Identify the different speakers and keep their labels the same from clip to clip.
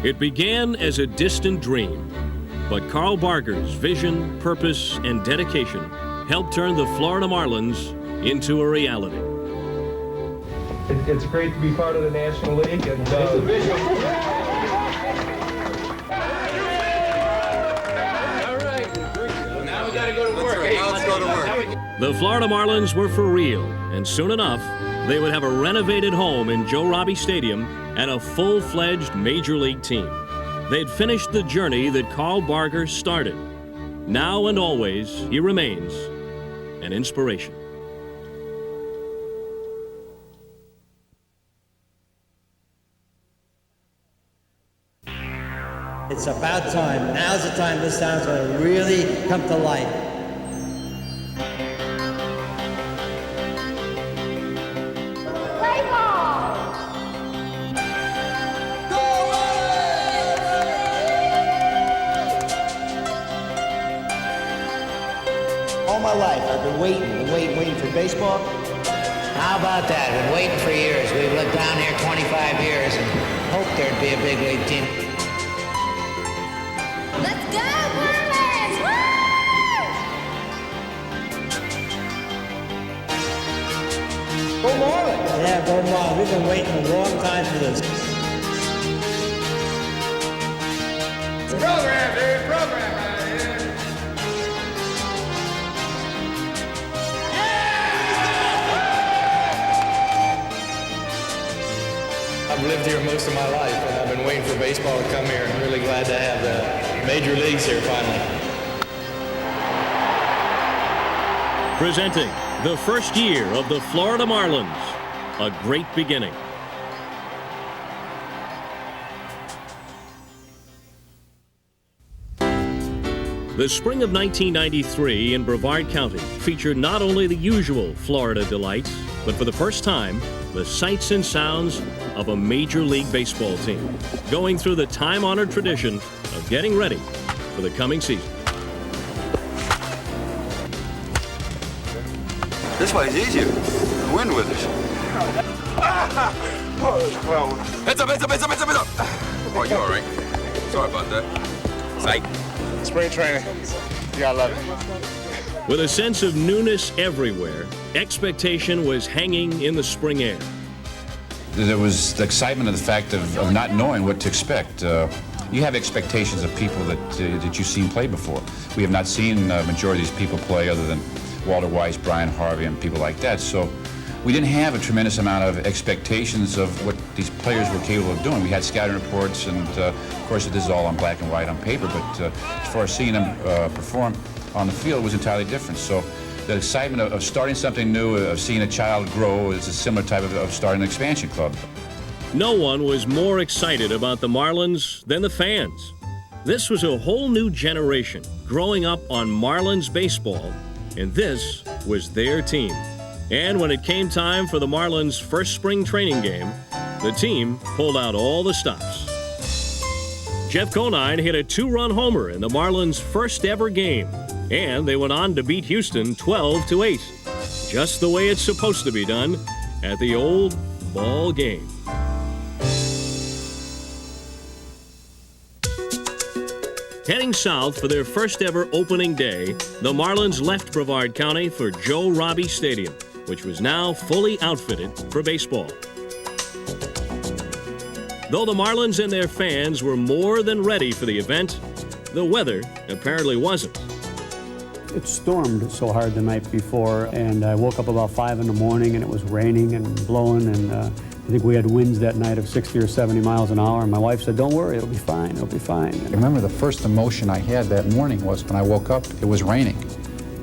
Speaker 1: It began as a distant dream, but Carl Barger's vision, purpose, and dedication helped turn the Florida Marlins into a reality.
Speaker 2: It's great to be part of the National League, and
Speaker 1: the Florida Marlins were for real, and soon enough, they would have a renovated home in Joe Robbie Stadium and a full-fledged Major League team. They'd finished the journey that Carl Barger started. Now and always, he remains an inspiration.
Speaker 3: It's about time. Now's the time this town's going to really come to life.
Speaker 4: Play ball! Go
Speaker 3: All my life, I've been waiting for baseball.
Speaker 5: How about that? Been waiting for years. We've lived down here 25 years and hoped there'd be a big league team.
Speaker 4: Let's go, Marlins! Woo!
Speaker 3: Go Marlins! Yeah, go Marlins. We've been waiting a long time for this.
Speaker 2: program, dude, program right here.
Speaker 6: I've lived here most of my life, and I've been waiting for baseball to come here. I'm really glad to have the major leagues here finally.
Speaker 1: Presenting the first year of the Florida Marlins, a great beginning. The spring of 1993 in Brevard County featured not only the usual Florida delights, but for the first time, the sights and sounds of a Major League Baseball team, going through the time-honored tradition of getting ready for the coming season.
Speaker 7: This way's easier. The wind with us. Well, heads up, heads up, heads up, heads up, heads up. Oh, you all right? Sorry about that. Sight.
Speaker 6: Spring training. You gotta love it.
Speaker 1: With a sense of newness everywhere, expectation was hanging in the spring air.
Speaker 8: There was the excitement of the fact of not knowing what to expect. You have expectations of people that you've seen play before. We have not seen the majority of these people play other than Walter Weiss, Brian Harvey, and people like that. So we didn't have a tremendous amount of expectations of what these players were capable of doing. We had scouting reports, and of course this is all on black and white on paper, but as far as seeing them perform on the field was entirely different. So the excitement of starting something new, of seeing a child grow, is a similar type of starting an expansion club.
Speaker 1: No one was more excited about the Marlins than the fans. This was a whole new generation growing up on Marlins baseball, and this was their team. And when it came time for the Marlins' first spring training game, the team pulled out all the stops. Jeff Conine hit a two-run homer in the Marlins' first ever game, and they went on to beat Houston 12-8, just the way it's supposed to be done at the old ball game. Heading south for their first ever opening day, the Marlins left Brevard County for Joe Robbie Stadium, which was now fully outfitted for baseball. Though the Marlins and their fans were more than ready for the event, the weather apparently wasn't.
Speaker 9: It stormed so hard the night before, and I woke up about 5 in the morning, and it was raining and blowing, and I think we had winds that night of 60 or 70 miles an hour, and my wife said, "Don't worry, it'll be fine, it'll be fine."
Speaker 10: I remember the first emotion I had that morning was when I woke up, it was raining.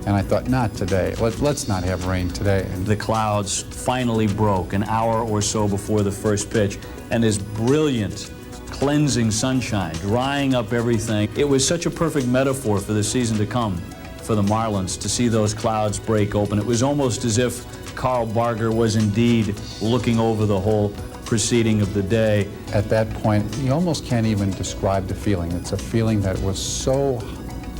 Speaker 10: And I thought, not today. Let's not have rain today.
Speaker 11: The clouds finally broke an hour or so before the first pitch, and this brilliant, cleansing sunshine, drying up everything. It was such a perfect metaphor for the season to come for the Marlins, to see those clouds break open. It was almost as if Carl Barger was indeed looking over the whole proceeding of the day.
Speaker 10: At that point, you almost can't even describe the feeling. It's a feeling that was so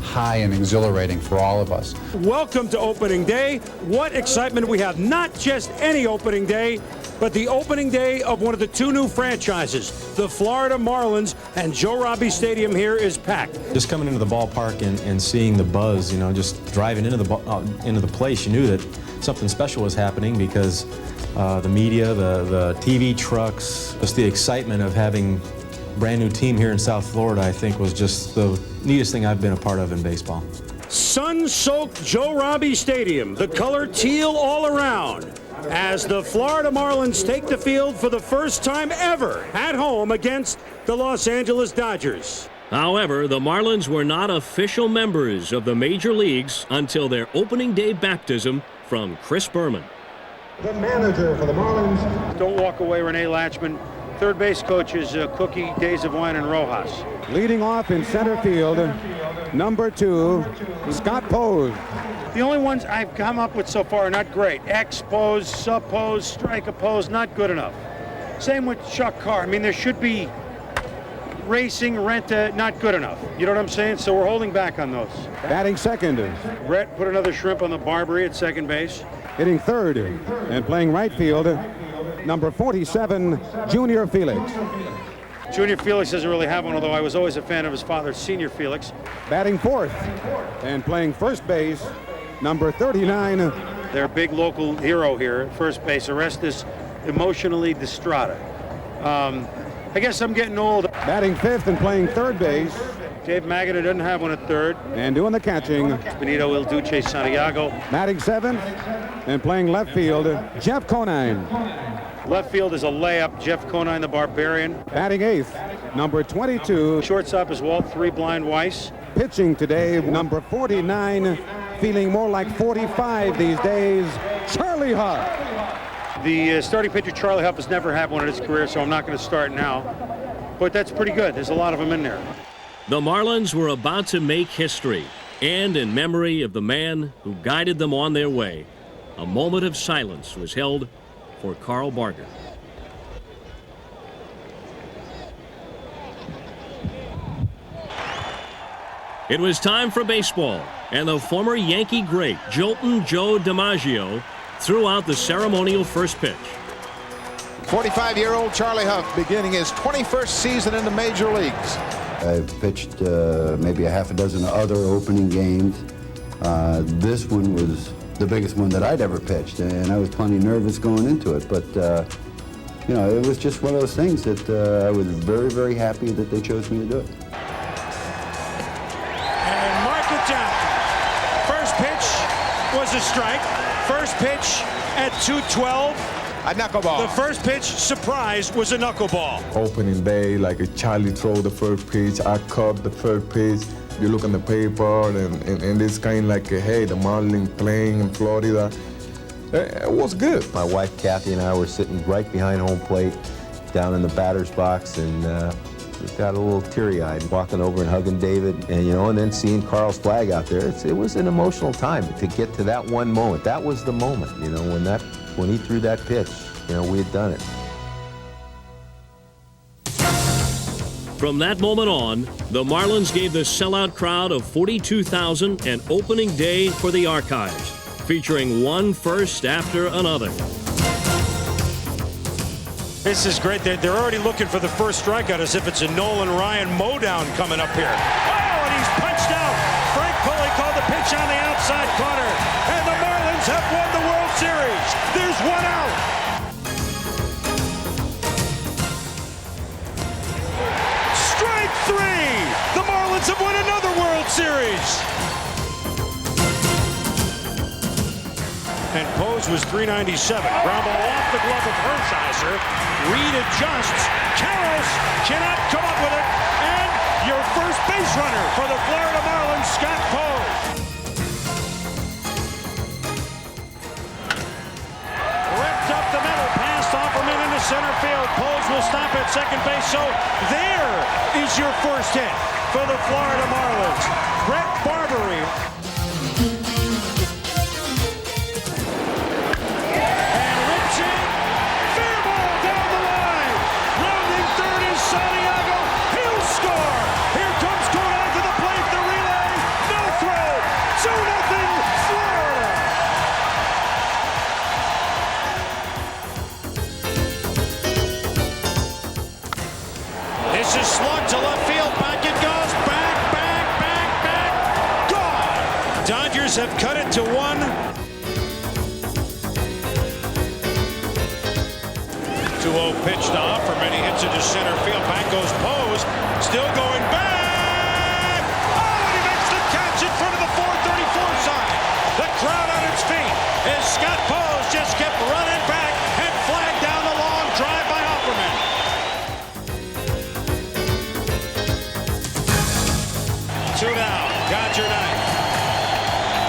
Speaker 10: high and exhilarating for all of us.
Speaker 12: Welcome to opening day. What excitement we have. Not just any opening day, but the opening day of one of the two new franchises, the Florida Marlins, and Joe Robbie Stadium here is packed.
Speaker 13: Just coming into the ballpark and seeing the buzz, you know, just driving into the place, you knew that something special was happening because the media, the TV trucks, just the excitement of having a brand new team here in South Florida, I think was just the neatest thing I've been a part of in baseball.
Speaker 12: Sun-soaked Joe Robbie Stadium, the color teal all around, as the Florida Marlins take the field for the first time ever at home against the Los Angeles Dodgers.
Speaker 1: However, the Marlins were not official members of the major leagues until their opening day baptism from Chris Berman.
Speaker 14: The manager for the Marlins.
Speaker 12: Don't walk away, Renee Latchman. Third base coach is Cookie Days of Wine and Rojas.
Speaker 14: Leading off in center field, number 2, Scott Pose.
Speaker 12: The only ones I've come up with so far are not great. Expose, suppose, strike oppose, not good enough. Same with Chuck Carr. I mean, there should be racing, renta, not good enough. You know what I'm saying? So we're holding back on those.
Speaker 14: Batting second.
Speaker 12: Brett put another shrimp on the Barbary at second base.
Speaker 14: Hitting third and playing right field, number 47, Junior Felix.
Speaker 12: Junior Felix doesn't really have one, although I was always a fan of his father, Senior Felix.
Speaker 14: Batting fourth and playing first base, number 39.
Speaker 12: Their big local hero here at first base, Orestes Emotionally Distrata. I guess I'm getting old.
Speaker 14: Batting fifth and playing third base.
Speaker 12: Dave Magana doesn't have one at third.
Speaker 14: And doing the catching.
Speaker 12: Benito Il Duce Santiago.
Speaker 14: Batting seventh and playing left field, Jeff Conine.
Speaker 12: Left field is a layup, Jeff Conine, the Barbarian.
Speaker 14: Batting eighth, number 22.
Speaker 12: Shortstop is Walt Three Blind Weiss.
Speaker 14: Pitching today, number 49, feeling more like 45 these days, Charlie Huff.
Speaker 12: The starting pitcher, Charlie Huff, has never had one in his career, so I'm not going to start now. But that's pretty good. There's a lot of them in there.
Speaker 1: The Marlins were about to make history, and in memory of the man who guided them on their way, a moment of silence was held for Carl Barger. It was time for baseball, and the former Yankee great, Joltin' Joe DiMaggio, threw out the ceremonial first pitch.
Speaker 15: 45-year-old Charlie Huff beginning his 21st season in the major leagues.
Speaker 16: I've pitched maybe a half a dozen other opening games. This one was the biggest one that I'd ever pitched, and I was plenty nervous going into it. But, you know, it was just one of those things that I was very, very happy that they chose me to do it.
Speaker 12: And mark it down. First pitch was a strike. First pitch at 212.
Speaker 15: A knuckleball.
Speaker 12: The first pitch, surprise, was a knuckleball.
Speaker 17: Opening day, like Charlie throw the first pitch, I caught the first pitch. You look on the paper, and it's kind of like, hey, the Marlins playing in Florida. It was good.
Speaker 18: My wife, Kathy, and I were sitting right behind home plate, down in the batter's box, and we got a little teary-eyed, walking over and hugging David, and and then seeing Carl's flag out there. It was an emotional time to get to that one moment. That was the moment, when he threw that pitch, we had done it.
Speaker 1: From that moment on, the Marlins gave the sellout crowd of 42,000 an opening day for the archives, featuring one first after another.
Speaker 12: This is great. They're already looking for the first strikeout as if it's a Nolan Ryan mowdown coming up here. Oh, and he's punched out. Frank Pulley called the pitch on the outside corner. And the Marlins have won the World Series. There's one out. Strike three. The Marlins have won another World Series. And Pose was 397. Ground ball off the glove of Hershiser. Reed adjusts. Karros cannot come up with it. And your first base runner for the Florida Marlins, Scott Pose. Ripped up the middle. Passed Offerman into center field. Pose will stop at second base. So there is your first hit for the Florida Marlins. Brett Barbary. Marlins have cut it to 1. 2-0 pitched off for many hits into center field. Back goes Pose. Still going back. Oh, and he makes the catch in front of the 434 side. The crowd on its feet as Scott Pose just kept running back and flagged down the long drive by Offerman. 2 down. Got your knife.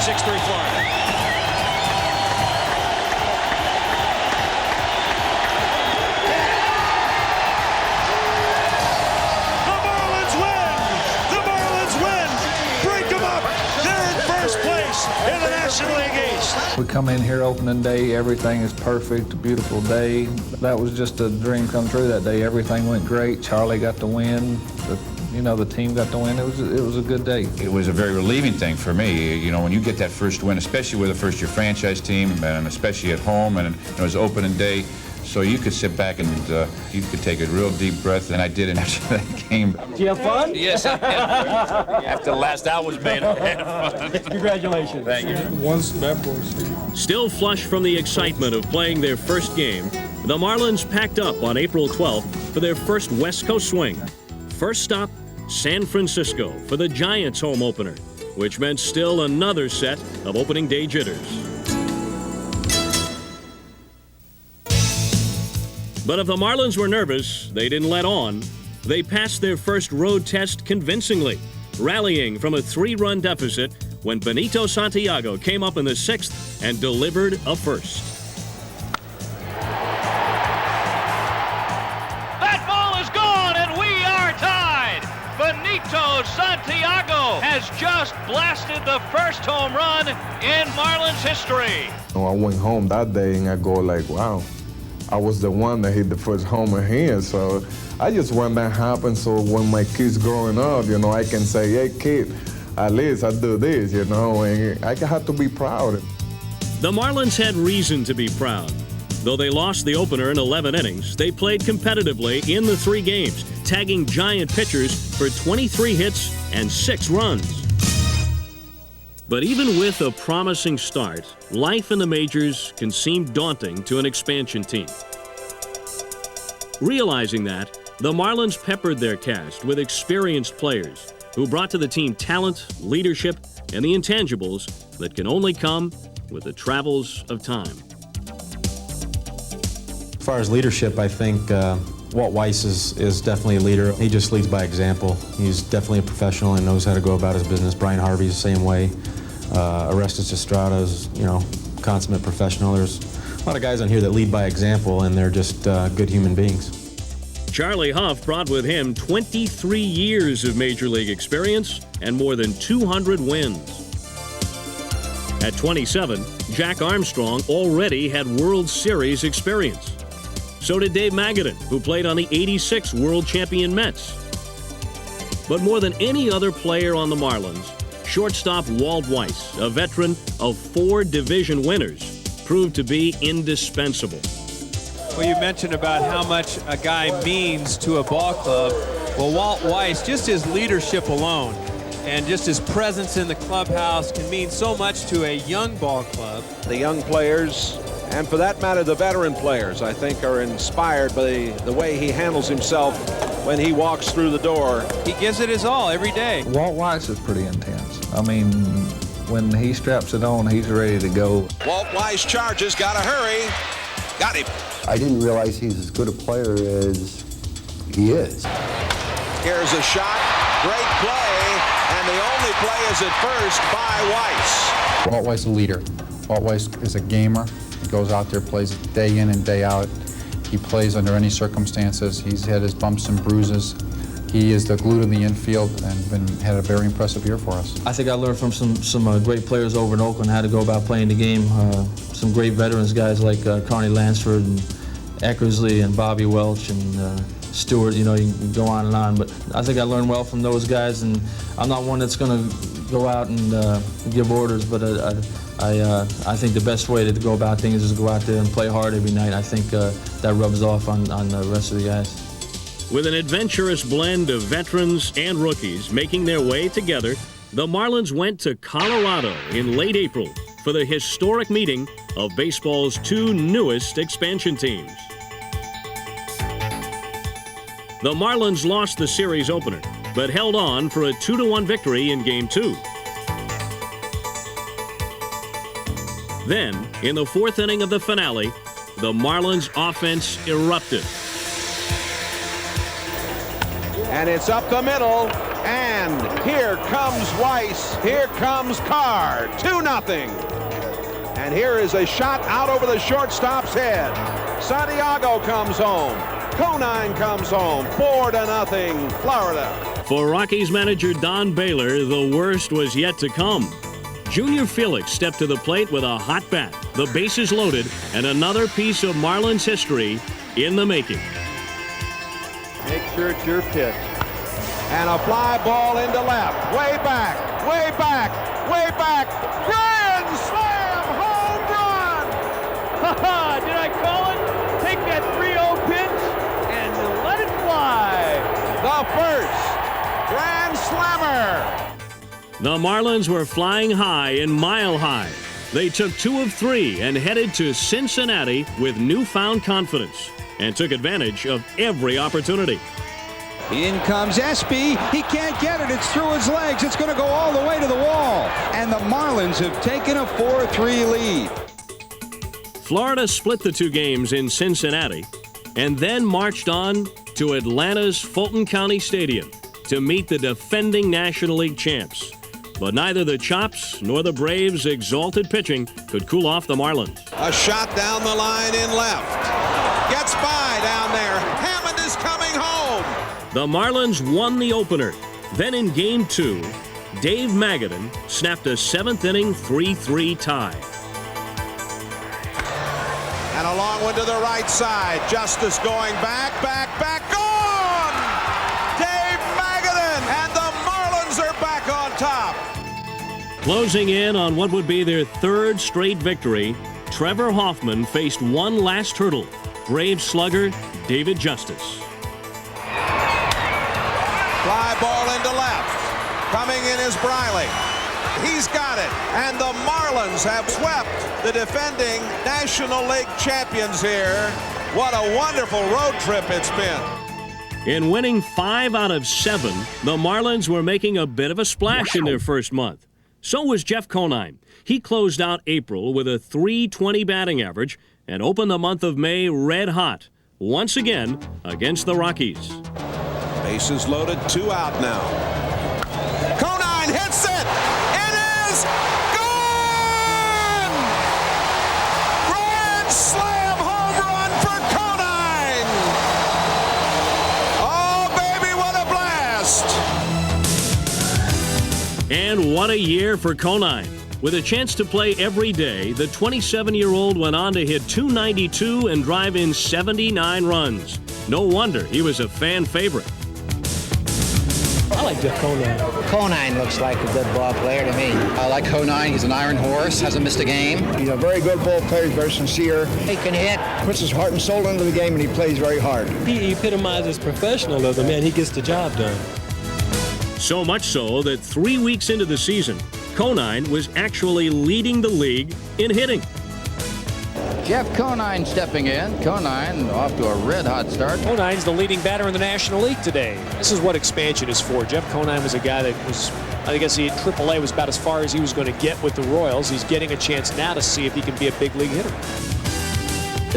Speaker 12: 6-3 Florida. In the National League East.
Speaker 19: We come in here opening day, everything is perfect, a beautiful day. That was just a dream come true that day. Everything went great. Charlie got the win. The team got the win. It was a good day.
Speaker 8: It was a very relieving thing for me. You know, when you get that first win, especially with a first-year franchise team, and especially at home, and it was opening day, so you could sit back and you could take a real deep breath, and I did it after that game.
Speaker 3: Did you have fun?
Speaker 11: Yes, I had. After the last hour was made, I had fun.
Speaker 3: Congratulations.
Speaker 11: Thank you.
Speaker 1: Still flush from the excitement of playing their first game, the Marlins packed up on April 12th for their first West Coast swing. First stop, San Francisco for the Giants home opener, which meant still another set of opening day jitters. But if the Marlins were nervous, they didn't let on. They passed their first road test convincingly, rallying from a 3-run deficit when Benito Santiago came up in the 6th and delivered a first.
Speaker 20: That ball is gone, and we are tied. Benito Santiago has just blasted the first home run in Marlins history.
Speaker 17: I went home that day and I go like, wow, I was the one that hit the first homer here. So I just want that happen so when my kids growing up, I can say, hey kid, at least I do this, and I have to be proud.
Speaker 1: The Marlins had reason to be proud. Though they lost the opener in 11 innings, they played competitively in the 3 games, tagging Giant pitchers for 23 hits and 6 runs. But even with a promising start, life in the majors can seem daunting to an expansion team. Realizing that, the Marlins peppered their cast with experienced players who brought to the team talent, leadership, and the intangibles that can only come with the travels of time.
Speaker 13: As far as leadership, I think Walt Weiss is definitely a leader. He just leads by example. He's definitely a professional and knows how to go about his business. Brian Harvey's the same way. Orestes Estrada's, consummate professional. There's a lot of guys on here that lead by example, and they're just good human beings.
Speaker 1: Charlie Huff brought with him 23 years of Major League experience and more than 200 wins. At 27, Jack Armstrong already had World Series experience. So did Dave Magadan, who played on the '86 World Champion Mets. But more than any other player on the Marlins, shortstop Walt Weiss, a veteran of 4 division winners, proved to be indispensable.
Speaker 21: Well, you mentioned about how much a guy means to a ball club. Well, Walt Weiss, just his leadership alone and just his presence in the clubhouse can mean so much to a young ball club.
Speaker 15: The young players, and for that matter, the veteran players, I think are inspired by the way he handles himself when he walks through the door.
Speaker 21: He gives it his all every day.
Speaker 19: Walt Weiss is pretty intense. I mean, when he straps it on, he's ready to go.
Speaker 15: Walt Weiss charges, gotta hurry. Got him.
Speaker 16: I didn't realize he's as good a player as he is.
Speaker 15: Here's a shot, great play, and the only play is at first by Weiss.
Speaker 10: Walt Weiss is a leader. Walt Weiss is a gamer. He goes out there, plays day in and day out. He plays under any circumstances. He's had his bumps and bruises. He is the glue to the infield and had a very impressive year for us.
Speaker 11: I think I learned from some great players over in Oakland how to go about playing the game. Some great veterans, guys like Carney Lansford and Eckersley and Bobby Welch and Stewart. You can go on and on. But I think I learned well from those guys, and I'm not one that's going to go out and give orders, but I think the best way to go about things is to go out there and play hard every night. I think that rubs off on the rest of the guys.
Speaker 1: With an adventurous blend of veterans and rookies making their way together, the Marlins went to Colorado in late April for the historic meeting of baseball's two newest expansion teams. The Marlins lost the series opener, but held on for a 2-1 victory in Game 2. Then, in the fourth inning of the finale, the Marlins offense erupted.
Speaker 15: And it's up the middle, and here comes Weiss, here comes Carr, 2-0. And here is a shot out over the shortstop's head. Santiago comes home. Conine comes home, 4-0, Florida.
Speaker 1: For Rockies manager Don Baylor, the worst was yet to come. Junior Felix stepped to the plate with a hot bat, the bases loaded, and another piece of Marlins history in the making.
Speaker 15: Make sure it's your pitch. And a fly ball into left. Way back, way back, way back. Grand slam, home run!
Speaker 20: Did I call it? Take that 3-0 pitch and let it fly.
Speaker 15: The first Grand Slammer.
Speaker 1: The Marlins were flying high and mile high. They took 2 of 3 and headed to Cincinnati with newfound confidence and took advantage of every opportunity.
Speaker 5: In comes Espy. He can't get it. It's through his legs. It's going to go all the way to the wall. And the Marlins have taken a 4-3 lead.
Speaker 1: Florida split the 2 games in Cincinnati and then marched on to Atlanta's Fulton County Stadium to meet the defending National League champs. But neither the Chops nor the Braves' exalted pitching could cool off the Marlins.
Speaker 15: A shot down the line in left. Gets by down there. Hammond is coming home.
Speaker 1: The Marlins won the opener. Then in Game 2, Dave Magadan snapped a 7th-inning 3-3 tie.
Speaker 15: And a long one to the right side. Justice going back, gone! Dave Magadan, and the Marlins are back on top.
Speaker 1: Closing in on what would be their 3rd straight victory, Trevor Hoffman faced one last hurdle, Braves slugger David Justice.
Speaker 15: Fly ball into left. Coming in is Briley. He's got it. And the Marlins have swept the defending National League champions here. What a wonderful road trip it's been.
Speaker 1: In winning 5 out of 7, the Marlins were making a bit of a splash in their first month. So was Jeff Conine. He closed out April with a .320 batting average and opened the month of May red hot, once again against the Rockies.
Speaker 15: Bases loaded, 2 out now. Conine hits it! It is gone! Grand slam home run for Conine! Oh, baby, what a blast!
Speaker 1: And what a year for Conine. With a chance to play every day, the 27-year-old went on to hit .292 and drive in 79 runs. No wonder he was a fan favorite.
Speaker 3: I like Jeff Conine.
Speaker 22: Conine looks like a good ball player to me. I like Conine. He's an iron horse, hasn't missed a game.
Speaker 3: He's a very good ball player, he's very sincere.
Speaker 22: He can hit.
Speaker 3: Puts his heart and soul into the game, and he plays very hard.
Speaker 23: He epitomizes professionalism, and he gets the job done.
Speaker 1: So much so that 3 weeks into the season, Conine was actually leading the league in hitting.
Speaker 22: Jeff Conine stepping in. Conine off to a red-hot start.
Speaker 24: Conine's the leading batter in the National League today. This is what expansion is for. Jeff Conine was a guy that was, I guess he AAA was about as far as he was going to get with the Royals. He's getting a chance now to see if he can be a big league hitter.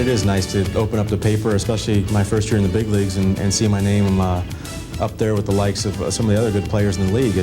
Speaker 13: It is nice to open up the paper, especially my first year in the big leagues, and see my name up there with the likes of some of the other good players in the league.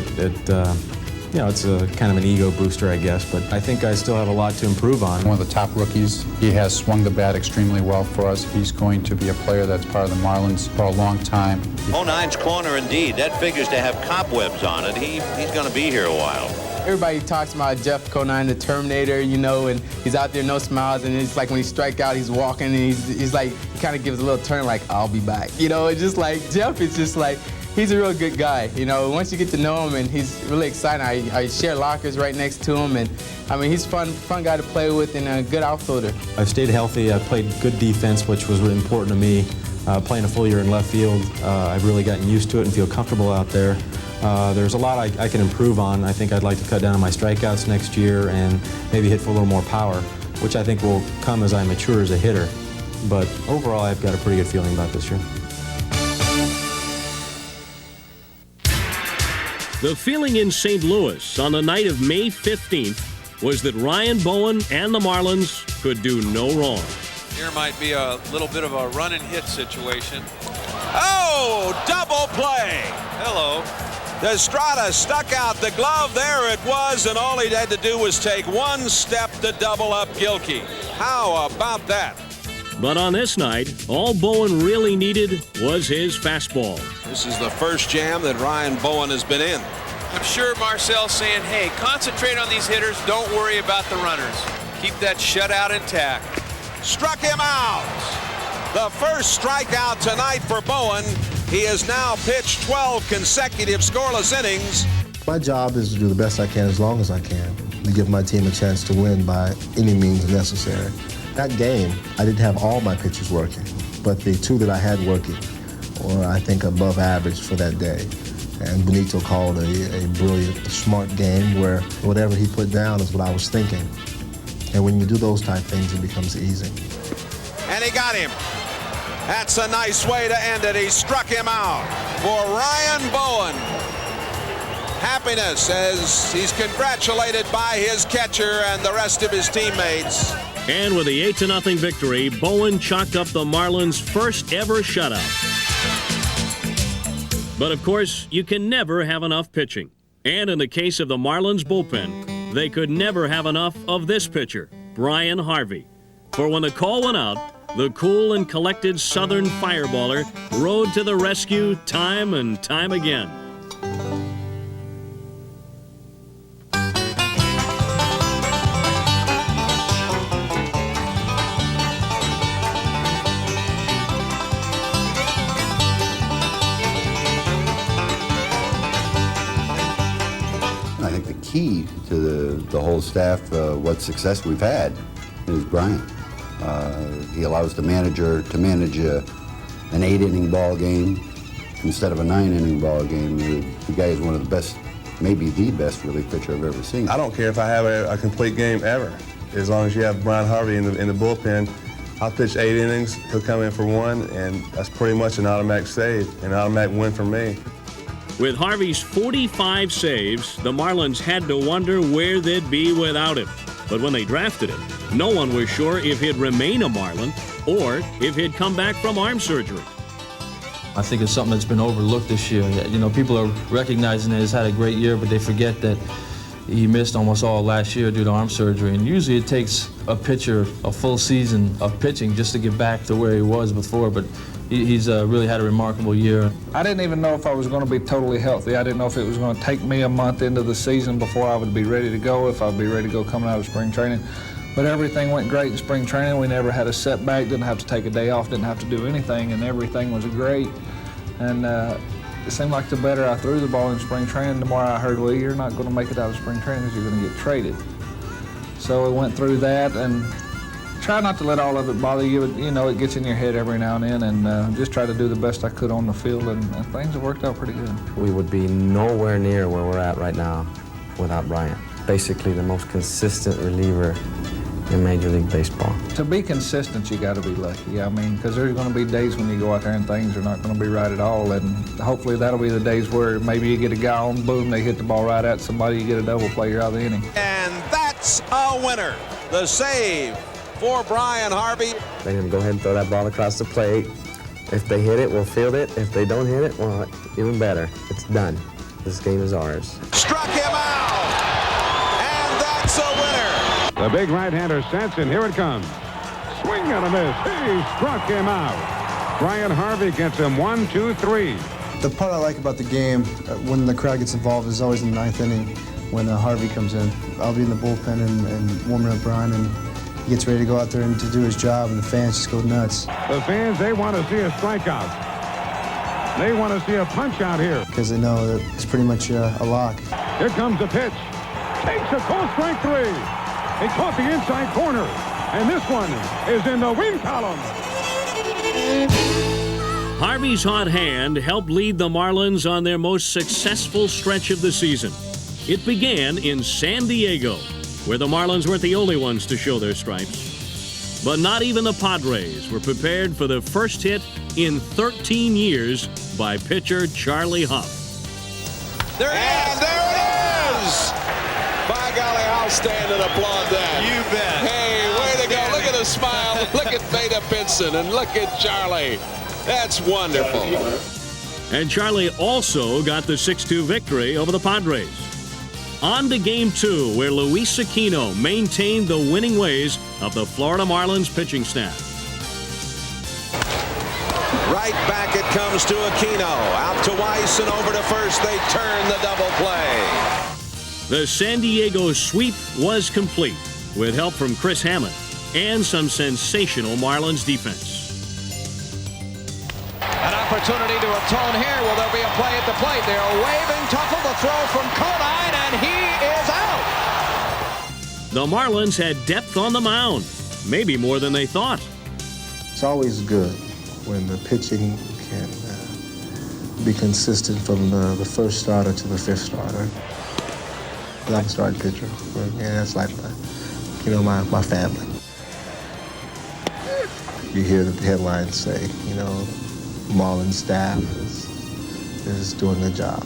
Speaker 13: You know, it's a kind of an ego booster, I guess, but I think I still have a lot to improve on.
Speaker 10: One of the top rookies. He has swung the bat extremely well for us. He's going to be a player that's part of the Marlins for a long time.
Speaker 25: Conine's corner, indeed. That figures to have cobwebs on it. He's going to be here a while.
Speaker 26: Everybody talks about Jeff Conine, the Terminator, you know, and he's out there, no smiles, and it's like when he strikes out, he's walking, and he's like, he kind of gives a little turn like, I'll be back. You know, it's just like, Jeff is just like, he's a real good guy, you know. Once you get to know him, and he's really exciting. I share lockers right next to him, and I mean, he's fun guy to play with and a good outfielder.
Speaker 13: I've stayed healthy. I've played good defense, which was really important to me. Playing a full year in left field, I've really gotten used to it and feel comfortable out there. There's a lot I can improve on. I think I'd like to cut down on my strikeouts next year and maybe hit for a little more power, which I think will come as I mature as a hitter. But overall, I've got a pretty good feeling about this year.
Speaker 1: The feeling in St. Louis on the night of May 15th was that Ryan Bowen and the Marlins could do no wrong.
Speaker 2: Here might be a little bit of a run and hit situation.
Speaker 15: Oh, double play.
Speaker 2: Hello.
Speaker 15: Estrada stuck out the glove. There it was, and all he had to do was take one step to double up Gilkey. How about that?
Speaker 1: But on this night, all Bowen really needed was his fastball.
Speaker 15: This is the first jam that Ryan Bowen has been in.
Speaker 2: I'm sure Marcel's saying, hey, concentrate on these hitters. Don't worry about the runners. Keep that shutout intact.
Speaker 15: Struck him out. The first strikeout tonight for Bowen. He has now pitched 12 consecutive scoreless innings.
Speaker 4: My job is to do the best I can as long as I can, to give my team a chance to win by any means necessary. That game, I didn't have all my pitchers working, but the two that I had working were, I think, above average for that day. And Benito called a brilliant, smart game where whatever he put down is what I was thinking. And when you do those type things, it becomes easy.
Speaker 15: And he got him. That's a nice way to end it. He struck him out for Ryan Bowen. Happiness as he's congratulated by his catcher and the rest of his teammates.
Speaker 1: And with the 8-0 victory, Bowen chalked up the Marlins' first ever shutout. But of course, you can never have enough pitching. And in the case of the Marlins bullpen, they could never have enough of this pitcher, Brian Harvey. For when the call went out, the cool and collected Southern fireballer rode to the rescue time and time again.
Speaker 16: I think the key to the whole staff, what success we've had, is Brian. He allows the manager to manage an 8-inning ball game instead of a 9-inning ball game. The guy is one of the best, maybe the best relief pitcher I've ever seen.
Speaker 6: I don't care if I have a complete game ever. As long as you have Brian Harvey in the bullpen, I'll pitch 8 innings, he'll come in for 1, and that's pretty much an automatic save, an automatic win for me.
Speaker 1: With Harvey's 45 saves, the Marlins had to wonder where they'd be without him. But when they drafted him, no one was sure if he'd remain a Marlin or if he'd come back from arm surgery.
Speaker 11: I think it's something that's been overlooked this year. You know, people are recognizing that he's had a great year, but they forget that he missed almost all last year due to arm surgery. And usually it takes a pitcher a full season of pitching just to get back to where he was before. But he's really had a remarkable year.
Speaker 19: I didn't even know if I was going to be totally healthy. I didn't know if it was going to take me a month into the season before I would be ready to go, if I'd be ready to go coming out of spring training. But everything went great in spring training. We never had a setback, didn't have to take a day off, didn't have to do anything, and everything was great. And it seemed like the better I threw the ball in spring training, the more I heard, well, you're not going to make it out of spring training because you're going to get traded. So we went through that and try not to let all of it bother you. You know, it gets in your head every now and then, and just try to do the best I could on the field, and things have worked out pretty good.
Speaker 7: We would be nowhere near where we're at right now without Bryant. Basically the most consistent reliever in Major League Baseball.
Speaker 19: To be consistent, you got to be lucky. I mean, because there's going to be days when you go out there and things are not going to be right at all, and hopefully that'll be the days where maybe you get a guy on, boom, they hit the ball right at somebody, you get a double play, you're out of the inning.
Speaker 15: And that's a winner. The save for Brian Harvey.
Speaker 7: Let him go ahead and throw that ball across the plate. If they hit it, we'll field it. If they don't hit it, well, even better. It's done. This game is ours.
Speaker 15: Struck him out, and that's a winner.
Speaker 9: The big right-hander sets, and here it comes. Swing and a miss. He struck him out. Brian Harvey gets him 1, 2, 3.
Speaker 14: The part I like about the game, when the crowd gets involved, is always in the 9th inning when Harvey comes in. I'll be in the bullpen and warming up Brian, and he gets ready to go out there and to do his job, and the fans just go nuts.
Speaker 9: The fans, they want to see a strikeout. They want to see a punch out here.
Speaker 14: Because they know that it's pretty much a lock.
Speaker 9: Here comes the pitch. Takes a close strike 3. He caught the inside corner, and this one is in the win column.
Speaker 1: Harvey's hot hand helped lead the Marlins on their most successful stretch of the season. It began in San Diego, where the Marlins weren't the only ones to show their stripes. But not even the Padres were prepared for the first hit in 13 years by pitcher Charlie Huff.
Speaker 15: There it is! By golly, I'll stand and applaud that.
Speaker 2: You bet.
Speaker 15: Hey, way to go. Look at the smile. Look at Veda Pinson and look at Charlie. That's wonderful.
Speaker 1: And Charlie also got the 6-2 victory over the Padres. On to Game 2, where Luis Aquino maintained the winning ways of the Florida Marlins pitching staff.
Speaker 15: Right back it comes to Aquino. Out to Weiss and over to first. They turn the double play.
Speaker 1: The San Diego sweep was complete, with help from Chris Hammond and some sensational Marlins defense.
Speaker 8: An opportunity to atone here. Will there be a play at the plate? They're waving. Tuffle, the throw from Conine, and he is out.
Speaker 1: The Marlins had depth on the mound, maybe more than they thought.
Speaker 4: It's always good when the pitching can be consistent from the first starter to the fifth starter. I'm a starting pitcher, and that's like my family. You hear the headlines say, Marlins staff is doing their job.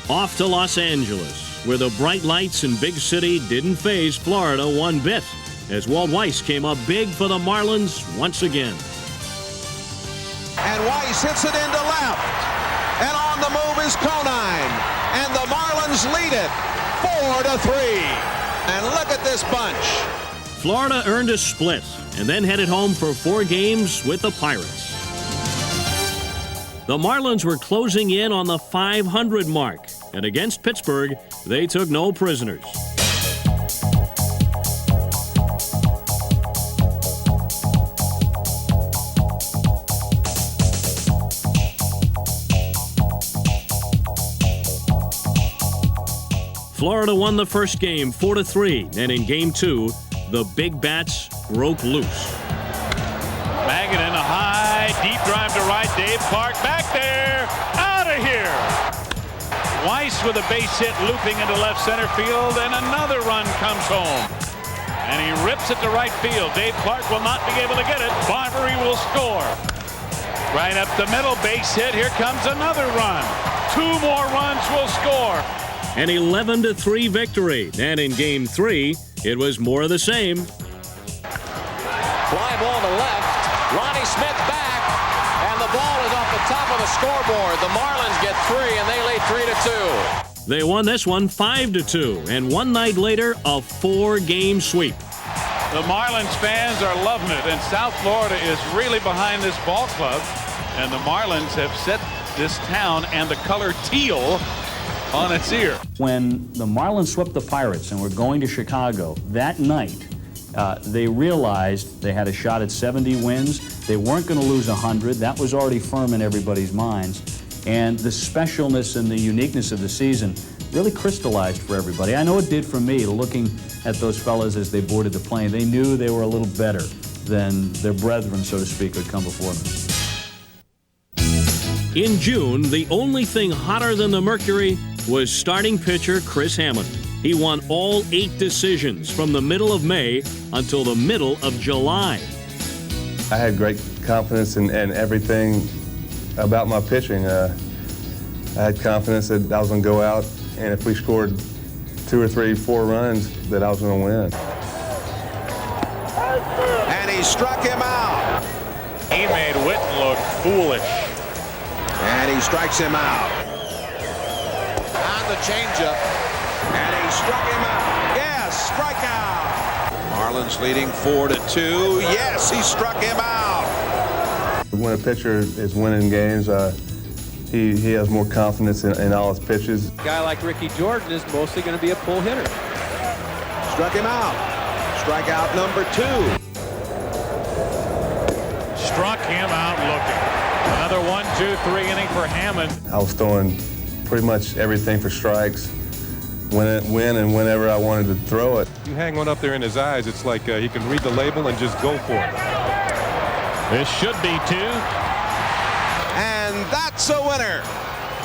Speaker 1: Off to Los Angeles, where the bright lights in big city didn't faze Florida one bit, as Walt Weiss came up big for the Marlins once again.
Speaker 15: And Weiss hits it into left. And on the move is Conine. And the Marlins lead it 4-3. And look at this bunch.
Speaker 1: Florida earned a split and then headed home for 4 games with the Pirates. The Marlins were closing in on the 500 mark, and against Pittsburgh, they took no prisoners. Florida won the first game 4-3, and in Game 2, the Big Bats broke loose.
Speaker 12: Magadan, a high, deep drive to right. Dave Clark back there. Out of here. Weiss with a base hit looping into left center field, and another run comes home. And he rips it to right field. Dave Clark will not be able to get it. Barbary will score. Right up the middle, base hit. Here comes another run. 2 more runs will score.
Speaker 1: An 11-3 victory. And in Game 3, it was more of the same.
Speaker 8: Fly ball to left. Ronnie Smith back, and the ball is off the top of the scoreboard. The Marlins get 3, and they lead 3-2.
Speaker 1: They won this one 5-2, and one night later, a 4-game sweep.
Speaker 12: The Marlins fans are loving it, and South Florida is really behind this ball club, and the Marlins have set this town and the color teal on its ear.
Speaker 11: When the Marlins swept the Pirates and were going to Chicago that night, they realized they had a shot at 70 wins. They weren't going to lose 100. That was already firm in everybody's minds. And the specialness and the uniqueness of the season really crystallized for everybody. I know it did for me, looking at those fellas as they boarded the plane. They knew they were a little better than their brethren, so to speak, who had come before them.
Speaker 1: In June, the only thing hotter than the mercury was starting pitcher Chris Hammond. He won all 8 decisions from the middle of May until the middle of July.
Speaker 6: I had great confidence in everything about my pitching. I had confidence that I was going to go out, and if we scored 2 or 3, 4 runs, that I was going to win.
Speaker 15: And he struck him out.
Speaker 12: He made Witten look foolish.
Speaker 15: And he strikes him out. On the changeup. And he struck him out. Yes, strikeout. Marlins leading 4-2. Yes, he struck him out.
Speaker 6: When a pitcher is winning games, he has more confidence in all his pitches.
Speaker 8: A guy like Ricky Jordan is mostly going to be a pull hitter.
Speaker 15: Struck him out. Strikeout number 2.
Speaker 12: Struck him out looking. Another 1-2-3 inning for Hammond.
Speaker 6: I was throwing pretty much everything for strikes. When and whenever I wanted to throw it.
Speaker 9: You hang one up there in his eyes, it's like he can read the label and just go for it.
Speaker 12: This should be 2.
Speaker 15: that's a winner.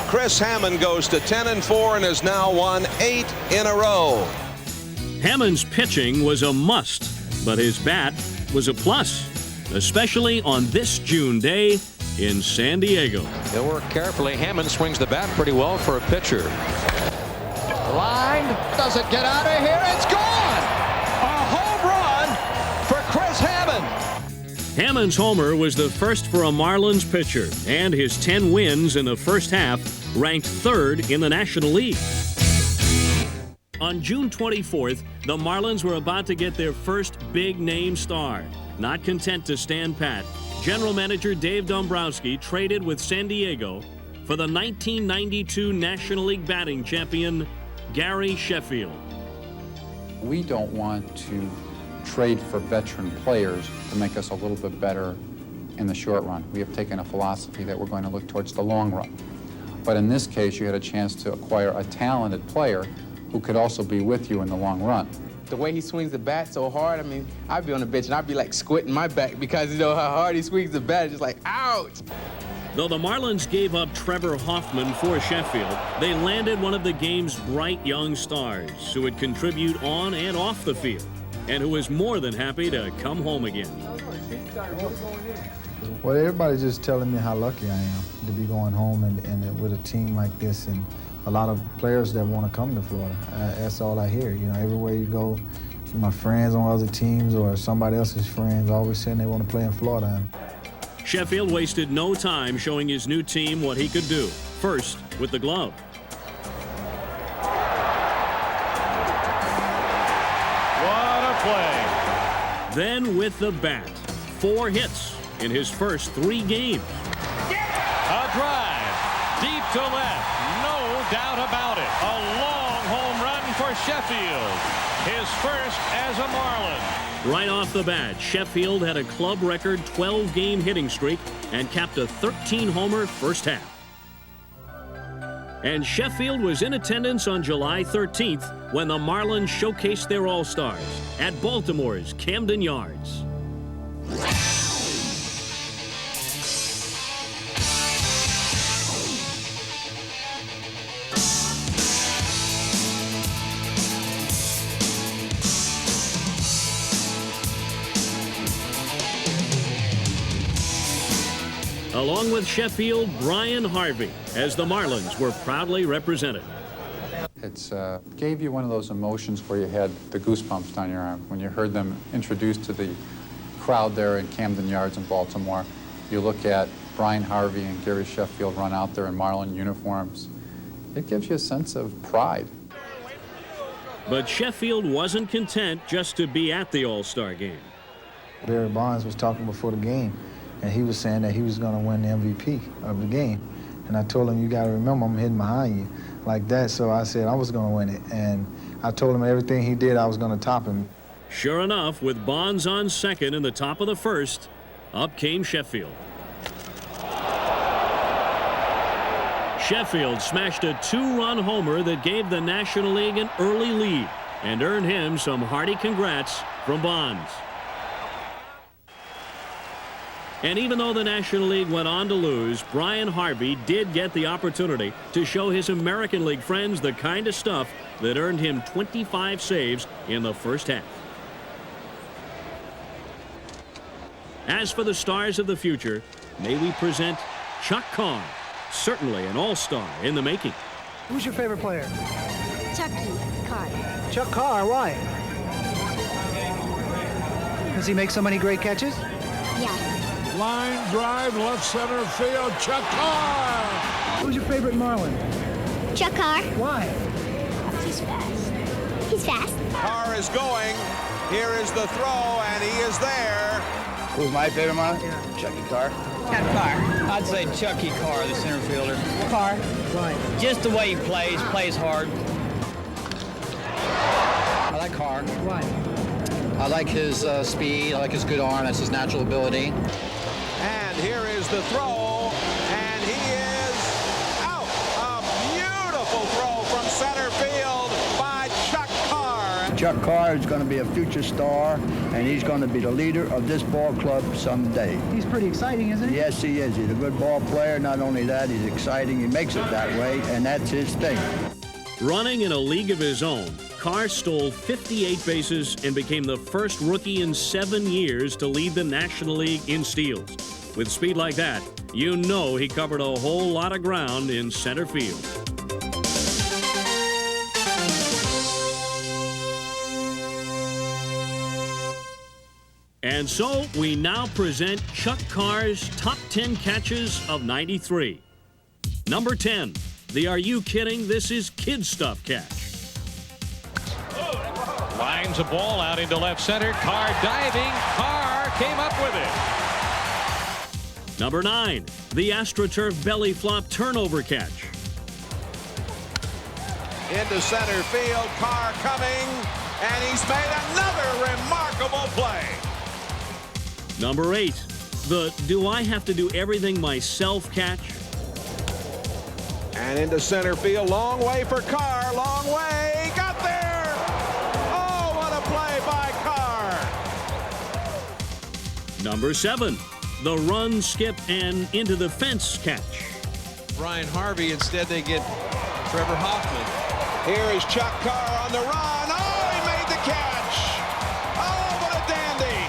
Speaker 15: Chris Hammond goes to 10-4 and has now won 8 in a row.
Speaker 1: Hammond's pitching was a must, but his bat was a plus, especially on this June day in San Diego.
Speaker 8: He'll work carefully. Hammond swings the bat pretty well for a pitcher. Line, does it get out of here? It's gone! A home run for Chris Hammond.
Speaker 1: Hammond's homer was the first for a Marlins pitcher, and his 10 wins in the first half ranked 3rd in the National League. On June 24th, the Marlins were about to get their first big-name star. Not content to stand pat, General Manager Dave Dombrowski traded with San Diego for the 1992 National League batting champion, Gary Sheffield.
Speaker 10: We don't want to trade for veteran players to make us a little bit better in the short run. We have taken a philosophy that we're going to look towards the long run. But in this case, you had a chance to acquire a talented player who could also be with you in the long run.
Speaker 26: The way he swings the bat so hard, I mean, I'd be on the bench and I'd be like squinting my back because you know how hard he swings the bat. It's just like, ouch!
Speaker 1: Though the Marlins gave up Trevor Hoffman for Sheffield, they landed one of the game's bright young stars who would contribute on and off the field, and who was more than happy to come home again.
Speaker 14: Well, everybody's just telling me how lucky I am to be going home and with a team like this, and a lot of players that want to come to Florida. That's all I hear. You know, everywhere you go, my friends on other teams or somebody else's friends always saying they want to play in Florida.
Speaker 1: Sheffield wasted no time showing his new team what he could do. First, with the glove.
Speaker 12: What a play.
Speaker 1: Then with the bat. 4 hits in his first 3 games.
Speaker 12: A drive, deep to left, no doubt about it. A long home run for Sheffield, his first as a Marlin.
Speaker 1: Right off the bat, Sheffield had a club record 12-game hitting streak and capped a 13-homer first half. And Sheffield was in attendance on July 13th when the Marlins showcased their All-Stars at Baltimore's Camden Yards. Along with Sheffield, Brian Harvey, as the Marlins were proudly represented.
Speaker 10: It's gave you one of those emotions where you had the goosebumps down your arm when you heard them introduced to the crowd there in Camden Yards in Baltimore. You look at Brian Harvey and Gary Sheffield run out there in Marlin uniforms. It gives you a sense of pride.
Speaker 1: But Sheffield wasn't content just to be at the All-Star game.
Speaker 14: Barry Bonds was talking before the game, and he was saying that he was going to win the MVP of the game. And I told him, you got to remember, I'm hitting behind you like that. So I said I was going to win it. And I told him everything he did, I was going to top him.
Speaker 1: Sure enough, with Bonds on second in the top of the first, up came Sheffield. Sheffield smashed a 2-run homer that gave the National League an early lead and earned him some hearty congrats from Bonds. And even though the National League went on to lose, Brian Harvey did get the opportunity to show his American League friends the kind of stuff that earned him 25 saves in the first half. As for the stars of the future, may we present Chuck Carr, certainly an all-star in the making.
Speaker 3: Who's your favorite player?
Speaker 5: Chucky Carr.
Speaker 3: Chuck Carr, why? Does he make so many great catches?
Speaker 5: Yes.
Speaker 17: Line drive, left center field, Chuck Carr.
Speaker 3: Who's your favorite Marlin?
Speaker 5: Chuck Carr.
Speaker 3: Why?
Speaker 5: He's fast. He's fast.
Speaker 15: Carr is going. Here is the throw, and he is there.
Speaker 18: Who's my favorite Marlin?
Speaker 3: Yeah.
Speaker 18: Chucky Carr.
Speaker 5: Chuck Carr.
Speaker 18: I'd say Chucky Carr, the center fielder.
Speaker 5: Carr.
Speaker 3: Right.
Speaker 18: Just the way he plays hard. I like Carr.
Speaker 3: Why?
Speaker 18: I like his speed. I like his good arm. That's his natural ability.
Speaker 15: And here is the throw, and he is out. A beautiful throw from center field by Chuck Carr.
Speaker 20: Chuck Carr is going to be a future star, and he's going to be the leader of this ball club someday.
Speaker 3: He's pretty exciting, isn't he?
Speaker 20: Yes, he is. He's a good ball player. Not only that, he's exciting. He makes it that way, and that's his thing.
Speaker 1: Running in a league of his own, Carr stole 58 bases and became the first rookie in 7 years to lead the National League in steals. With speed like that, you know he covered a whole lot of ground in center field. And so we now present Chuck Carr's top 10 catches of '93. Number 10, the Are You Kidding? This is Kid Stuff catch.
Speaker 8: Lines a ball out into left center. Carr diving. Carr came up with it.
Speaker 1: Number 9, the AstroTurf belly flop turnover catch.
Speaker 15: Into center field, Carr coming, and he's made another remarkable play.
Speaker 1: Number 8, the Do I Have to Do Everything Myself catch.
Speaker 15: And into center field, long way for Carr, long way, got there! Oh, what a play by Carr!
Speaker 1: Number 7, the run, skip, and into the fence catch.
Speaker 2: Brian Harvey, instead they get Trevor Hoffman.
Speaker 15: Here is Chuck Carr on the run. Oh, he made the catch! Oh, what a dandy!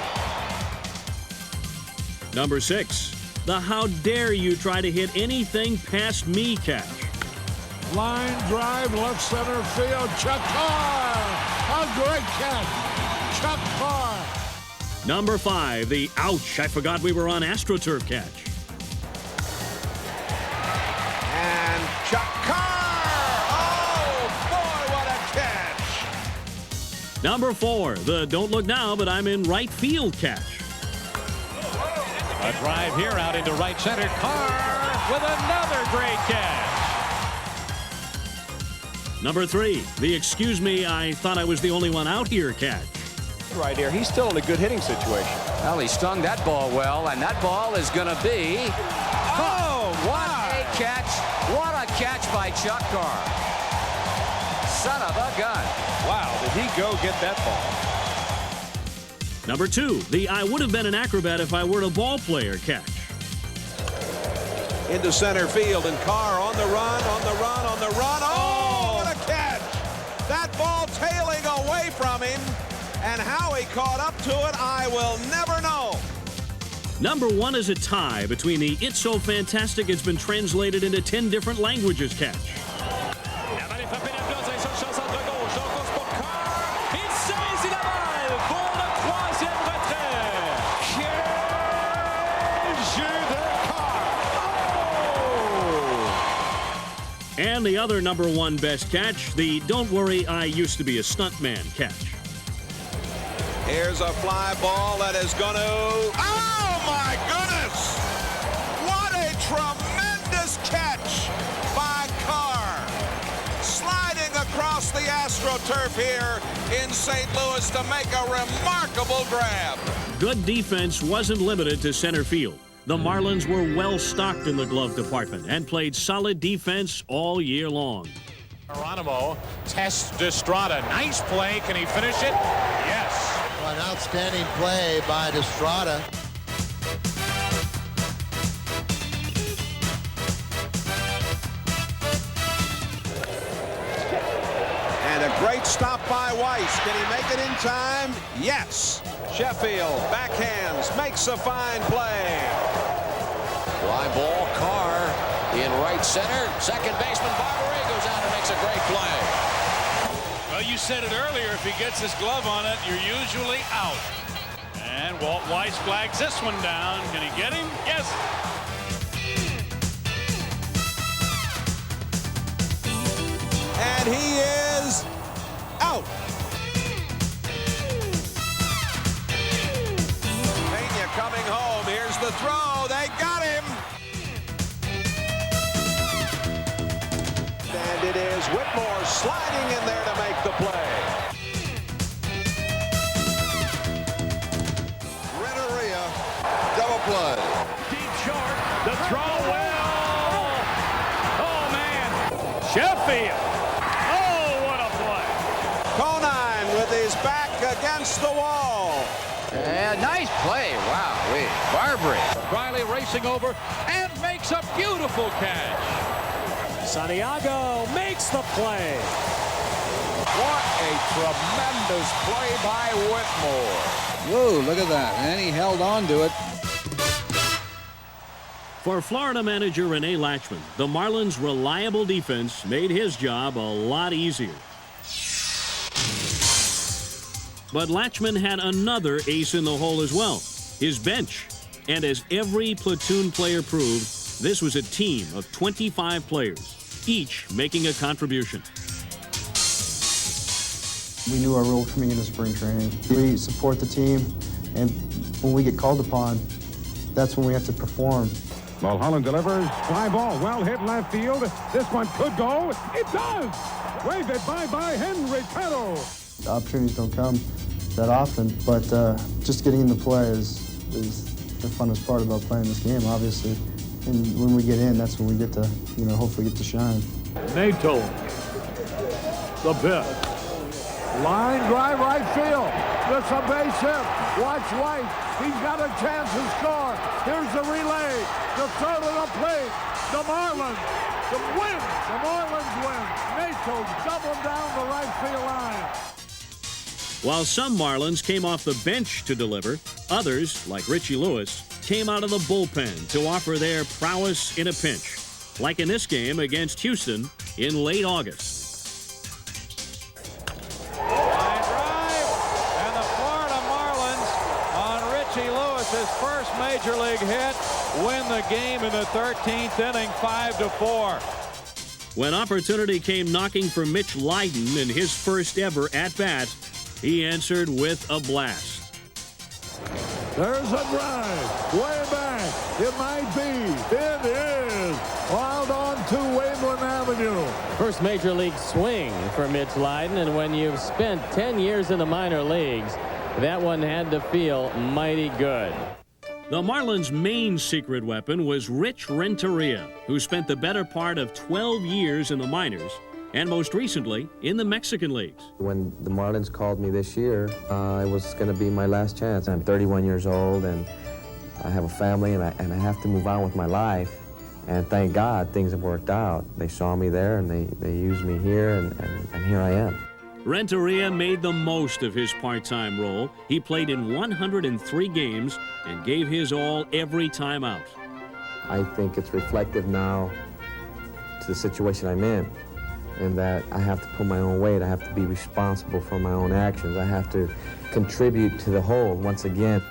Speaker 1: Number 6, the How Dare You Try to Hit Anything Past Me catch.
Speaker 17: Line drive, left center field. Chuck Carr. A great catch. Chuck Carr.
Speaker 1: Number 5, the Ouch, I forgot we were on AstroTurf catch.
Speaker 15: And Chuck Carr! Oh, boy, what a catch!
Speaker 1: Number 4, the Don't Look Now, but I'm in right field catch.
Speaker 8: A drive here out into right center. Carr with another great catch.
Speaker 1: Number 3, the Excuse Me, I Thought I Was the Only One Out Here catch.
Speaker 21: Right here, he's still in a good hitting situation.
Speaker 22: Well, he stung that ball well, and that ball is going to be...
Speaker 15: Oh,
Speaker 22: what a catch. What a catch by Chuck Carr. Son of a gun.
Speaker 21: Wow, did he go get that ball?
Speaker 1: Number 2, the I Would Have Been an Acrobat If I Were a Ball Player catch.
Speaker 15: Into center field, and Carr on the run, on the run, on the run. Oh, what a catch! That ball tailing away from him, and how he caught up to it, I will never know.
Speaker 1: Number 1 is a tie between the It's So Fantastic It's Been Translated into 10 different languages catch. And the other number 1 best catch, the Don't Worry, I Used to Be a Stuntman catch.
Speaker 15: Here's a fly ball that is going to... Oh, my goodness! What a tremendous catch by Carr. Sliding across the AstroTurf here in St. Louis to make a remarkable grab.
Speaker 1: Good defense wasn't limited to center field. The Marlins were well stocked in the glove department and played solid defense all year long.
Speaker 12: Geronimo tests Destrada. Nice play. Can he finish it? Yes.
Speaker 23: An outstanding play by Destrada.
Speaker 15: And a great stop by Weiss. Can he make it in time? Yes. Sheffield backhands, makes a fine play.
Speaker 22: Fly ball, Carr in right center. Second baseman Barberé goes out and makes a great play.
Speaker 12: Well, you said it earlier, if he gets his glove on it, you're usually out. And Walt Weiss flags this one down. Can he get him? Yes.
Speaker 15: And he is out. Pena coming home. Here's the throw. They got him. And it is Whitmore sliding in there to make the play.
Speaker 23: Renteria, double play.
Speaker 12: Deep short. The throw well. Oh, man. Sheffield. Oh, what a play.
Speaker 15: Conine with his his back against the wall.
Speaker 8: Nice play. Wow, Barbary. Riley racing over and makes a beautiful catch.
Speaker 12: Santiago makes the play.
Speaker 21: What a tremendous play by Whitmore.
Speaker 18: Whoa, look at that. And he held on to it.
Speaker 1: For Florida manager Rene Lachemann, the Marlins' reliable defense made his job a lot easier. But Lachemann had another ace in the hole as well, his bench. And as every platoon player proved, this was a team of 25 players, each making a contribution.
Speaker 14: We knew our role coming into spring training. We support the team, and when we get called upon, that's when we have to perform.
Speaker 9: Mulholland delivers. Fly ball, well hit left field. This one could go. It does! Wave it by Henry Kettle.
Speaker 14: The opportunities don't come that often, but just getting into play is the funnest part about playing this game, obviously. And when we get in, that's when we get to, hopefully get to shine.
Speaker 17: Nato, the pitch. Line drive right field. There's a base hit. Watch White. He's got a chance to score. Here's the relay. The throw to the plate. The Marlins win. The Marlins win. Nato doubled down the right field line.
Speaker 1: While some Marlins came off the bench to deliver, others, like Richie Lewis, came out of the bullpen to offer their prowess in a pinch, like in this game against Houston in late August.
Speaker 12: His first major league hit, win the game in the 13th inning, 5-4.
Speaker 1: When opportunity came knocking for Mitch Leiden in his first ever at-bat, he answered with a blast.
Speaker 17: There's a drive, way back. It might be. It is. Wild on to Waveland Avenue.
Speaker 7: First major league swing for Mitch Leiden, and when you've spent 10 years in the minor leagues, that one had to feel mighty good.
Speaker 1: The Marlins' main secret weapon was Rich Renteria, who spent the better part of 12 years in the minors and most recently in the Mexican leagues.
Speaker 13: When the Marlins called me this year, it was going to be my last chance. I'm 31 years old and I have a family and I have to move on with my life. And thank God things have worked out. They saw me there and they used me here and here I am.
Speaker 1: Renteria made the most of his part-time role. He played in 103 games and gave his all every time out.
Speaker 13: I think it's reflective now to the situation I'm in that I have to pull my own weight. I have to be responsible for my own actions. I have to contribute to the whole once again.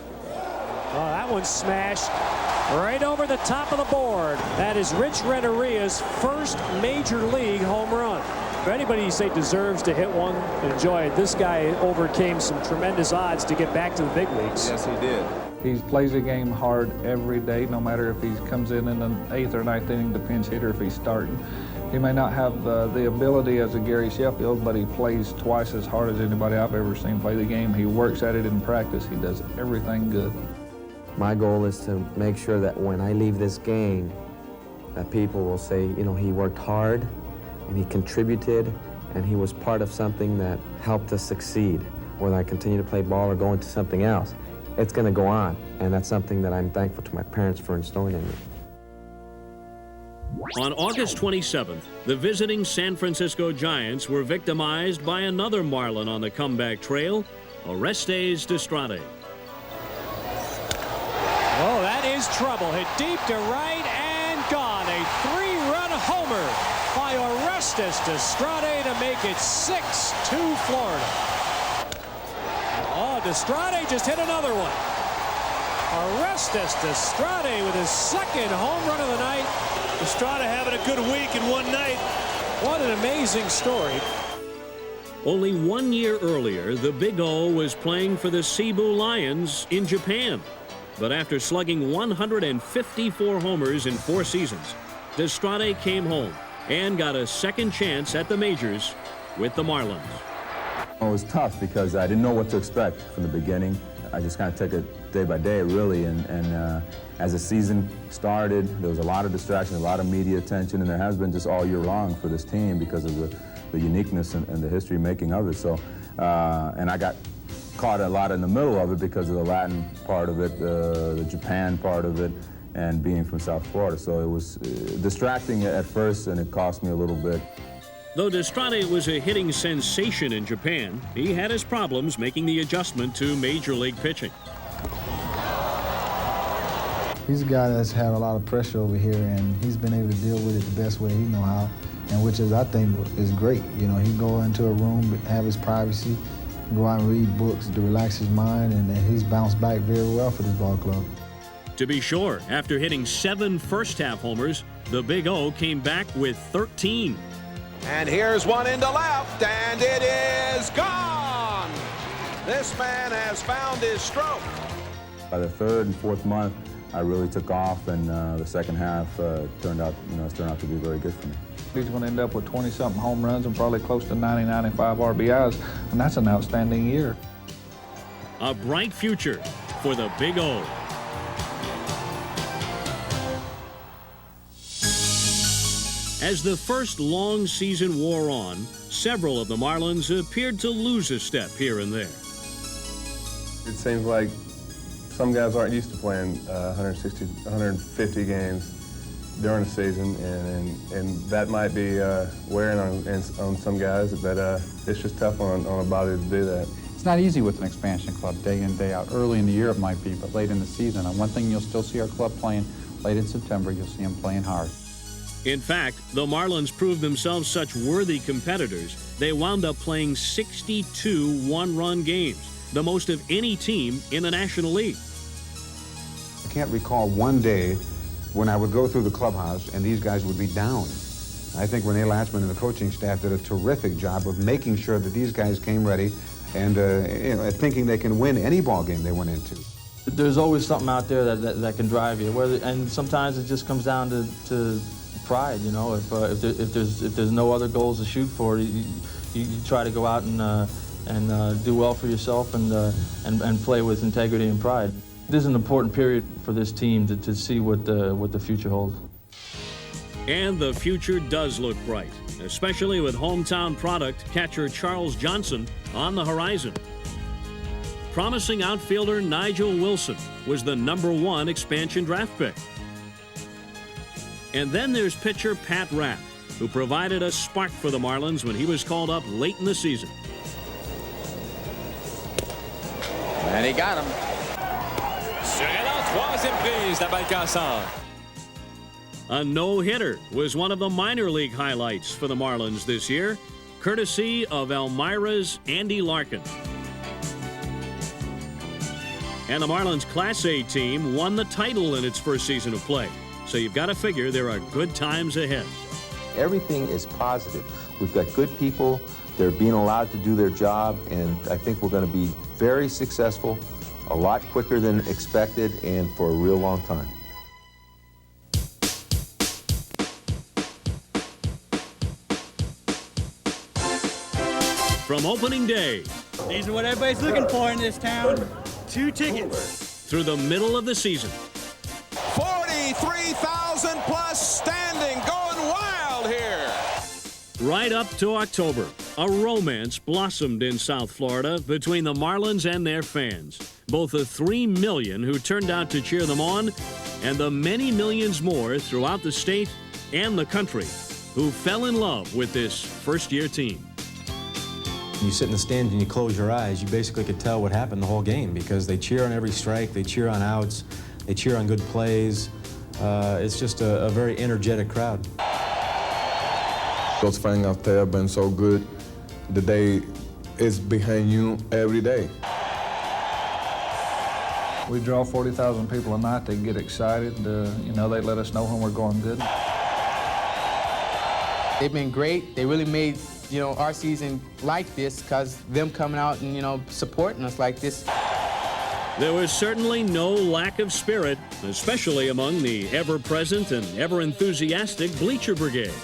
Speaker 16: Oh, that one's smashed right over the top of the board. That is Rich Renteria's first major league home run. If anybody you say deserves to hit one and enjoy it, this guy overcame some tremendous odds to get back to the big leagues.
Speaker 21: Yes, he did.
Speaker 19: He plays the game hard every day, no matter if he comes in the 8th or 9th inning, the pinch hitter, if he's starting. He may not have the ability as a Gary Sheffield, but he plays twice as hard as anybody I've ever seen play the game. He works at it in practice. He does everything good.
Speaker 13: My goal is to make sure that when I leave this game, that people will say, he worked hard, and he contributed, and he was part of something that helped us succeed. Whether I continue to play ball or go into something else, it's going to go on, and that's something that I'm thankful to my parents for instilling in me.
Speaker 1: On August 27th, the visiting San Francisco Giants were victimized by another Marlin on the comeback trail, Orestes Destrade.
Speaker 16: Oh, that is trouble. Hit deep to right and gone. A 3-run homer by Orestes Destrade to make it 6-2 Florida. Oh, Destrade just hit another one. Orestes Destrade with his second home run of the night. Destrade having a good week in one night. What an amazing story.
Speaker 1: Only 1 year earlier, the Big O was playing for the Cebu Lions in Japan. But after slugging 154 homers in 4 seasons, Destrade came home and got a second chance at the majors with the Marlins.
Speaker 24: It was tough because I didn't know what to expect from the beginning. I just kind of took it day by day, really, and as the season started, there was a lot of distraction, a lot of media attention, and there has been just all year long for this team because of the uniqueness and the history making of it. So, and I got caught a lot in the middle of it because of the Latin part of it, the Japan part of it, and being from South Florida. So it was distracting at first, and it cost me a little bit.
Speaker 1: Though Destrade was a hitting sensation in Japan, he had his problems making the adjustment to Major League pitching.
Speaker 14: He's a guy that's had a lot of pressure over here, and he's been able to deal with it the best way he know how, and which is, I think, is great. You know, he go into a room, have his privacy, go out and read books to relax his mind, and he's bounced back very well for this ball club.
Speaker 1: To be sure, after hitting 7 first-half homers, the Big O came back with 13.
Speaker 15: And here's one into left, and it is gone. This man has found his stroke.
Speaker 24: By the 3rd and 4th month, I really took off, and the second half turned out to be very good for me.
Speaker 19: He's going to end up with 20-something home runs and probably close to 90, 95 RBIs, and that's an outstanding year.
Speaker 1: A bright future for the Big O. As the first long season wore on, several of the Marlins appeared to lose a step here and there.
Speaker 4: It seems like some guys aren't used to playing 160, 150 games during the season, and that might be wearing on some guys, but it's just tough on a body to do that.
Speaker 18: It's not easy with an expansion club, day in, day out. Early in the year it might be, but late in the season. And one thing you'll still see our club playing late in September, you'll see them playing hard.
Speaker 1: In fact, the Marlins proved themselves such worthy competitors, they wound up playing 62 one-run games, the most of any team in the National League.
Speaker 9: I can't recall one day when I would go through the clubhouse and these guys would be down. I think Renee Latzman and the coaching staff did a terrific job of making sure that these guys came ready and thinking they can win any ball game they went into.
Speaker 6: There's always something out there that can drive you, and sometimes it just comes down to pride. You know, if there's no other goals to shoot for, you try to go out and do well for yourself and play with integrity and pride. This is an important period for this team to see what the future holds.
Speaker 1: And the future does look bright, especially with hometown product catcher Charles Johnson on the horizon. Promising outfielder Nigel Wilson was the #1 expansion draft pick. And then there's pitcher Pat Rapp, who provided a spark for the Marlins when he was called up late in the season.
Speaker 22: And he got him.
Speaker 7: Sur un troisième prise, la balle cassante.
Speaker 1: A no-hitter was one of the minor league highlights for the Marlins this year, courtesy of Elmira's Andy Larkin. And the Marlins Class A team won the title in its first season of play. So you've got to figure there are good times ahead.
Speaker 10: Everything is positive. We've got good people. They're being allowed to do their job, and I think we're going to be very successful, a lot quicker than expected, and for a real long time.
Speaker 1: From opening day.
Speaker 11: These are what everybody's looking for in this town. 2 tickets.
Speaker 1: Through the middle of the season.
Speaker 15: 43,000 plus standing, going wild here.
Speaker 1: Right up to October, a romance blossomed in South Florida between the Marlins and their fans. Both the 3 million who turned out to cheer them on and the many millions more throughout the state and the country who fell in love with this first-year team.
Speaker 25: You sit in the stand and you close your eyes, you basically could tell what happened the whole game because they cheer on every strike, they cheer on outs, they cheer on good plays. It's just a very energetic crowd.
Speaker 4: Those fans out there have been so good. The day is behind you every day.
Speaker 19: We draw 40,000 people a night. They get excited. You know, they let us know when we're going good.
Speaker 26: They've been great. They really made, you know, our season like this because them coming out and, you know, supporting us like this.
Speaker 1: There was certainly no lack of spirit, especially among the ever-present and ever-enthusiastic Bleacher Brigade.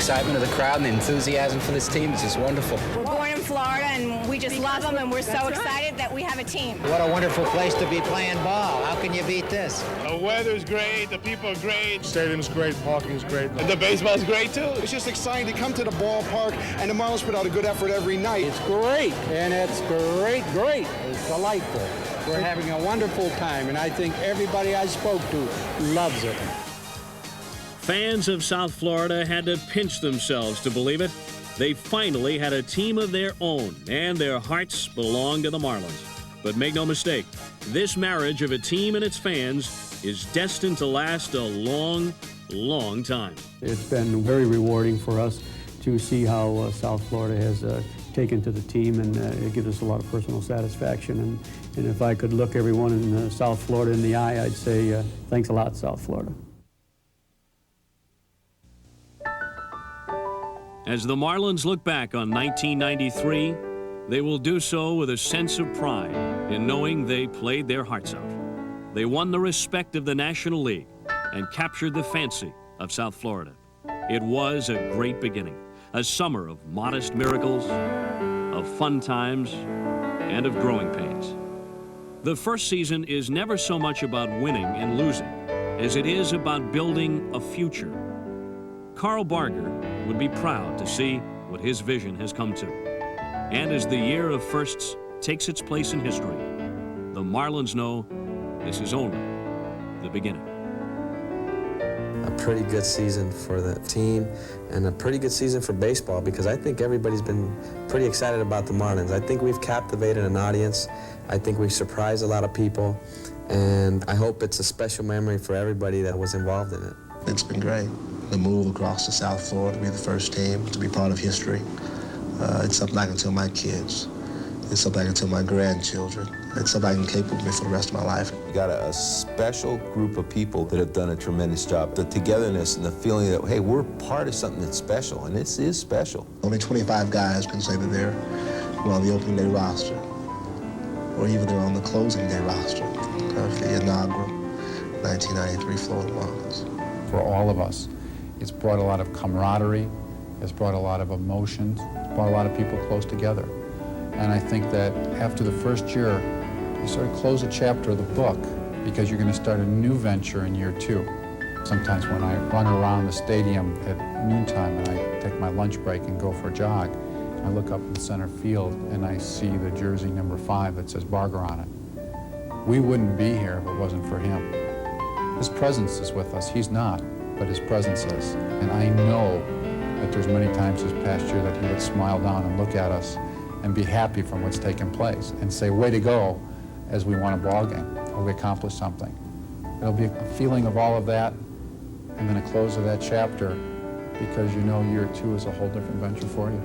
Speaker 2: excitement of the crowd and the enthusiasm for this team is just wonderful.
Speaker 3: We're born in Florida, and we just love them, and we're so excited that we have a team.
Speaker 5: What a wonderful place to be playing ball. How can you beat this?
Speaker 8: The weather's great, the people are great.
Speaker 17: Stadium's great, parking's great.
Speaker 8: And the baseball's great, too.
Speaker 20: It's just exciting to come to the ballpark, and the Marlins put out a good effort every night.
Speaker 23: It's great, and it's great. It's delightful. We're having a wonderful time, and I think everybody I spoke to loves it.
Speaker 1: Fans of South Florida had to pinch themselves to believe it. They finally had a team of their own, and their hearts belonged to the Marlins. But make no mistake, this marriage of a team and its fans is destined to last a long, long time.
Speaker 27: It's been very rewarding for us to see how South Florida has taken to the team, and it gives us a lot of personal satisfaction. And if I could look everyone in South Florida in the eye, I'd say thanks a lot, South Florida.
Speaker 1: As the Marlins look back on 1993, they will do so with a sense of pride in knowing they played their hearts out. They won the respect of the National League and captured the fancy of South Florida. It was a great beginning, a summer of modest miracles, of fun times, and of growing pains. The first season is never so much about winning and losing as it is about building a future. Carl Barger would be proud to see what his vision has come to. And as the year of firsts takes its place in history, the Marlins know this is only the beginning.
Speaker 13: A pretty good season for the team and a pretty good season for baseball, because I think everybody's been pretty excited about the Marlins. I think we've captivated an audience. I think we've surprised a lot of people, and I hope it's a special memory for everybody that was involved in it.
Speaker 28: It's been great. The move across to South Florida to be the first team, to be part of history. It's something I can tell my kids. It's something I can tell my grandchildren. It's something I can keep with me for the rest of my life.
Speaker 10: You got a special group of people that have done a tremendous job. The togetherness and the feeling that, hey, we're part of something that's special, and this is special.
Speaker 28: Only 25 guys can say that they're on the opening day roster, or even they're on the closing day roster of the inaugural 1993 Florida Marlins.
Speaker 18: For all of us, it's brought a lot of camaraderie, it's brought a lot of emotions, it's brought a lot of people close together. And I think that after the first year, you sort of close a chapter of the book because you're going to start a new venture in year two. Sometimes when I run around the stadium at noontime and I take my lunch break and go for a jog, I look up in center field and I see the jersey number 5 that says Barger on it. We wouldn't be here if it wasn't for him. His presence is with us. He's not, but his presence is. And I know that there's many times this past year that he would smile down and look at us and be happy from what's taken place and say, way to go, as we won a ball game or we accomplished something. It'll be a feeling of all of that and then a close of that chapter, because you know year two is a whole different venture for you.